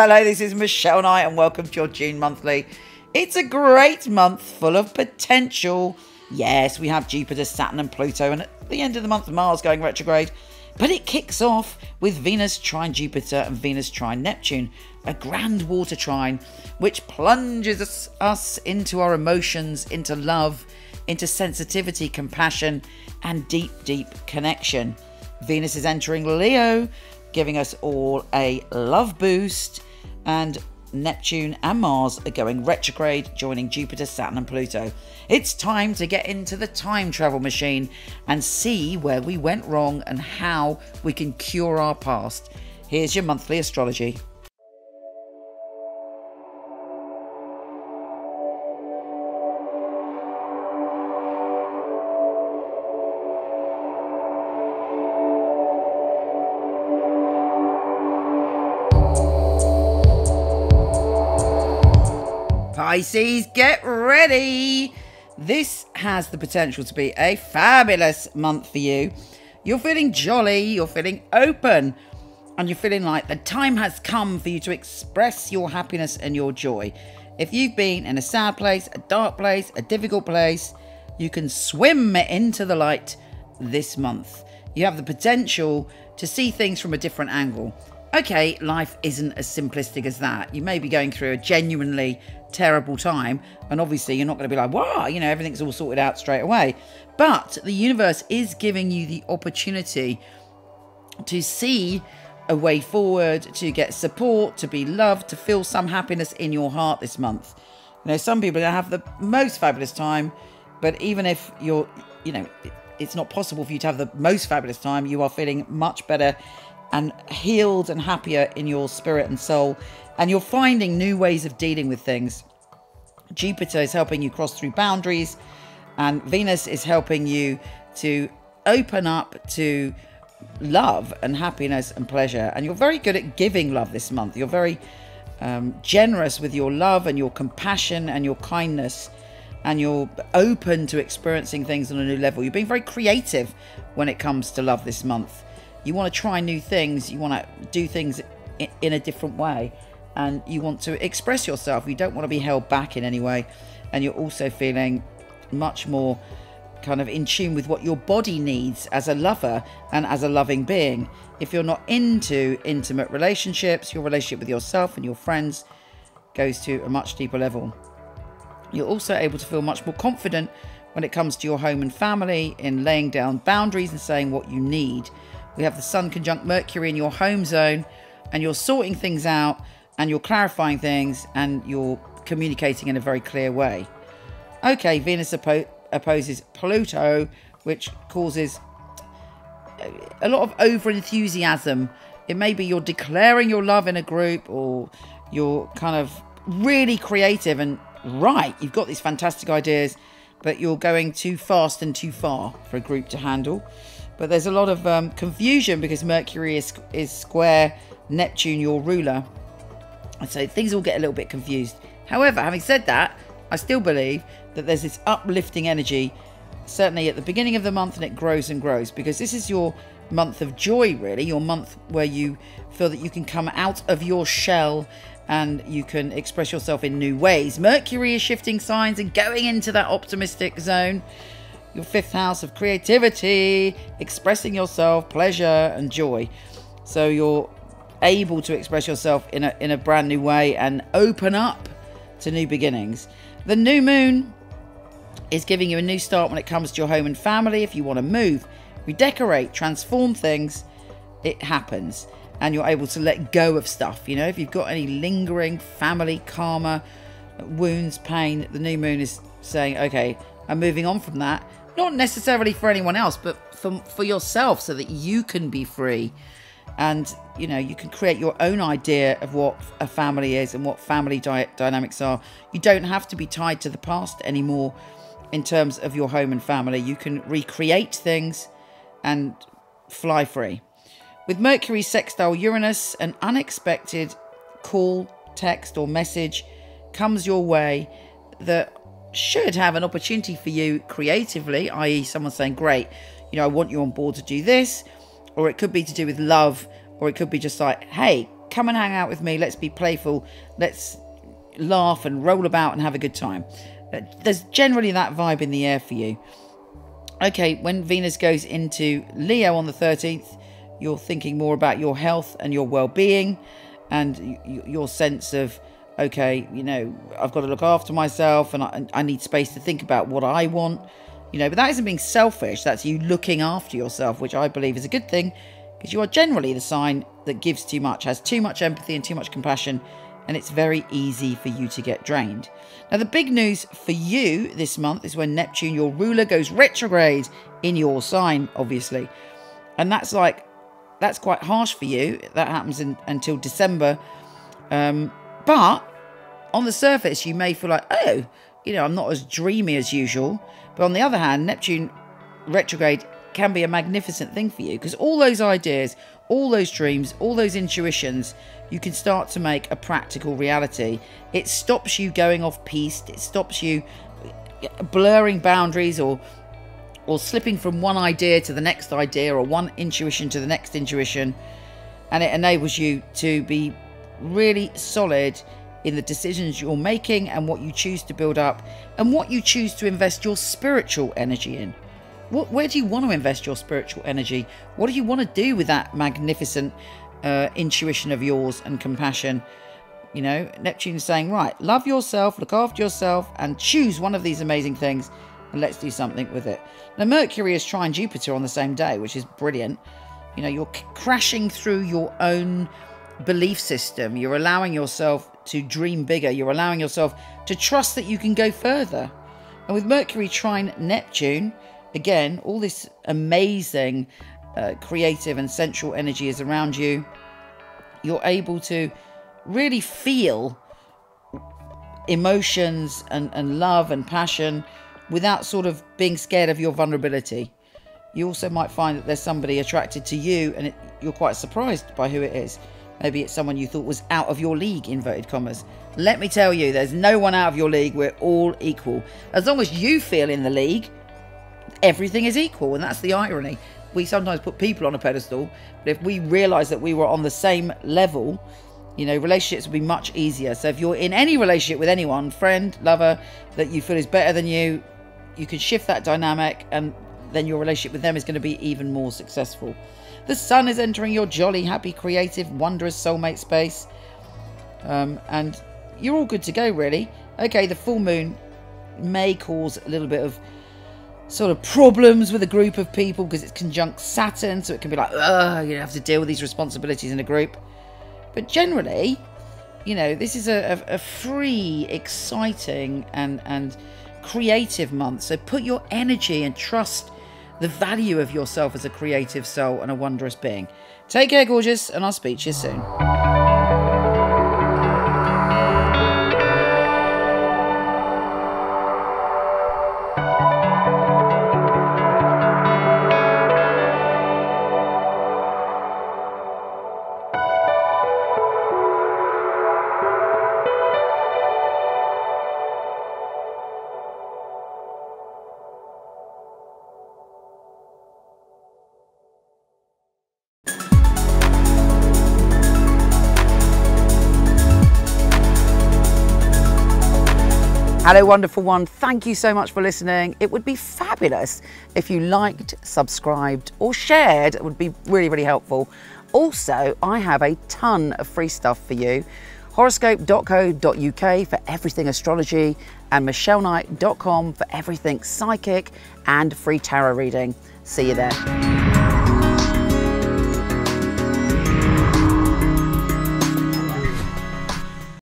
Hello, this is Michele Knight and welcome to your June monthly. It's a great month full of potential. Yes, we have Jupiter, Saturn and Pluto, and at the end of the month Mars going retrograde. But it kicks off with Venus trine Jupiter and Venus trine Neptune, a grand water trine which plunges us into our emotions, into love, into sensitivity, compassion and deep, deep connection. Venus is entering Leo, giving us all a love boost, and Neptune and Mars are going retrograde, joining Jupiter, Saturn and Pluto. It's time to get into the time travel machine and see where we went wrong and how we can cure our past. Here's your monthly astrology. Pisces, get ready! This has the potential to be a fabulous month for you. You're feeling jolly, you're feeling open, and you're feeling like the time has come for you to express your happiness and your joy. If you've been in a sad place, a dark place, a difficult place, you can swim into the light this month. You have the potential to see things from a different angle. Okay, life isn't as simplistic as that. You may be going through a genuinely terrible time, and obviously you're not going to be like, wow, you know, everything's all sorted out straight away. But the universe is giving you the opportunity to see a way forward, to get support, to be loved, to feel some happiness in your heart this month. You know, some people are going to have the most fabulous time, but even if you're, you know, it's not possible for you to have the most fabulous time, you are feeling much better and healed and happier in your spirit and soul, and you're finding new ways of dealing with things. Jupiter is helping you cross through boundaries, and Venus is helping you to open up to love and happiness and pleasure. And you're very good at giving love this month. You're very generous with your love and your compassion and your kindness, and you're open to experiencing things on a new level. You're being very creative when it comes to love this month. You want to try new things, you want to do things in a different way, and you want to express yourself. You don't want to be held back in any way, and you're also feeling much more kind of in tune with what your body needs as a lover and as a loving being. If you're not into intimate relationships, your relationship with yourself and your friends goes to a much deeper level. You're also able to feel much more confident when it comes to your home and family, in laying down boundaries and saying what you need. We have the Sun conjunct Mercury in your home zone, and you're sorting things out and you're clarifying things and you're communicating in a very clear way. Okay, Venus opposes Pluto, which causes a lot of over-enthusiasm. It may be you're declaring your love in a group, or you're kind of really creative and right, you've got these fantastic ideas, but you're going too fast and too far for a group to handle. But there's a lot of confusion because Mercury is square Neptune, your ruler. And so things will get a little bit confused. However, having said that, I still believe that there's this uplifting energy, certainly at the beginning of the month, and it grows and grows, because this is your month of joy, really. Your month where you feel that you can come out of your shell and you can express yourself in new ways. Mercury is shifting signs and going into that optimistic zone. Your fifth house of creativity, expressing yourself, pleasure and joy. So you're able to express yourself in a brand new way and open up to new beginnings. The new moon is giving you a new start when it comes to your home and family. If you want to move, redecorate, transform things, it happens. And you're able to let go of stuff. You know, if you've got any lingering family karma, wounds, pain, the new moon is saying, okay, I'm moving on from that. Not necessarily for anyone else, but for yourself, so that you can be free. And, you know, you can create your own idea of what a family is and what family dynamics are. You don't have to be tied to the past anymore in terms of your home and family. You can recreate things and fly free. With Mercury sextile Uranus, an unexpected call, text or message comes your way that should have an opportunity for you creatively, i.e. someone saying, great, you know, I want you on board to do this, or it could be to do with love, or it could be just like, hey, come and hang out with me. Let's be playful. Let's laugh and roll about and have a good time. There's generally that vibe in the air for you. Okay, when Venus goes into Leo on the 13th, you're thinking more about your health and your well-being and your sense of, okay, you know, I've got to look after myself and I need space to think about what I want, you know, but that isn't being selfish. That's you looking after yourself, which I believe is a good thing, because you are generally the sign that gives too much, has too much empathy and too much compassion, and it's very easy for you to get drained. Now, the big news for you this month is when Neptune, your ruler, goes retrograde in your sign, obviously. And that's quite harsh for you. That happens until December. But on the surface, you may feel like, oh, you know, I'm not as dreamy as usual. But on the other hand, Neptune retrograde can be a magnificent thing for you, because all those ideas, all those dreams, all those intuitions, you can start to make a practical reality. It stops you going off piste. It stops you blurring boundaries or slipping from one idea to the next idea, or one intuition to the next intuition. And it enables you to be really solid in the decisions you're making and what you choose to build up and what you choose to invest your spiritual energy in. Where do you want to invest your spiritual energy? What do you want to do with that magnificent intuition of yours and compassion? You know, Neptune is saying, right, love yourself, look after yourself, and choose one of these amazing things, and let's do something with it. Now, Mercury is trine Jupiter on the same day, which is brilliant. You know, you're crashing through your own belief system. You're allowing yourself to dream bigger. You're allowing yourself to trust that you can go further. And with Mercury trine Neptune, again, all this amazing creative and sensual energy is around you. You're able to really feel emotions and love and passion without sort of being scared of your vulnerability. You also might find that there's somebody attracted to you and you're quite surprised by who it is. Maybe it's someone you thought was out of your league, inverted commas. Let me tell you, there's no one out of your league. We're all equal. As long as you feel in the league, everything is equal, and that's the irony. We sometimes put people on a pedestal, but if we realise that we were on the same level, you know, relationships would be much easier. So if you're in any relationship with anyone, friend, lover, that you feel is better than you, you can shift that dynamic, and then your relationship with them is going to be even more successful. The sun is entering your jolly, happy, creative, wondrous soulmate space, and you're all good to go, really. Okay, the full moon may cause a little bit of sort of problems with a group of people because it's conjunct Saturn, so it can be like, ugh, you have to deal with these responsibilities in a group. But generally, you know, this is a free, exciting and creative month. So put your energy and trust the value of yourself as a creative soul and a wondrous being. Take care, gorgeous, and I'll speak to you soon. Hello, wonderful one. Thank you so much for listening. It would be fabulous if you liked, subscribed, or shared. It would be really, really helpful. Also, I have a ton of free stuff for you. Horoscope.co.uk for everything astrology, and micheleknight.com for everything psychic and free tarot reading. See you there.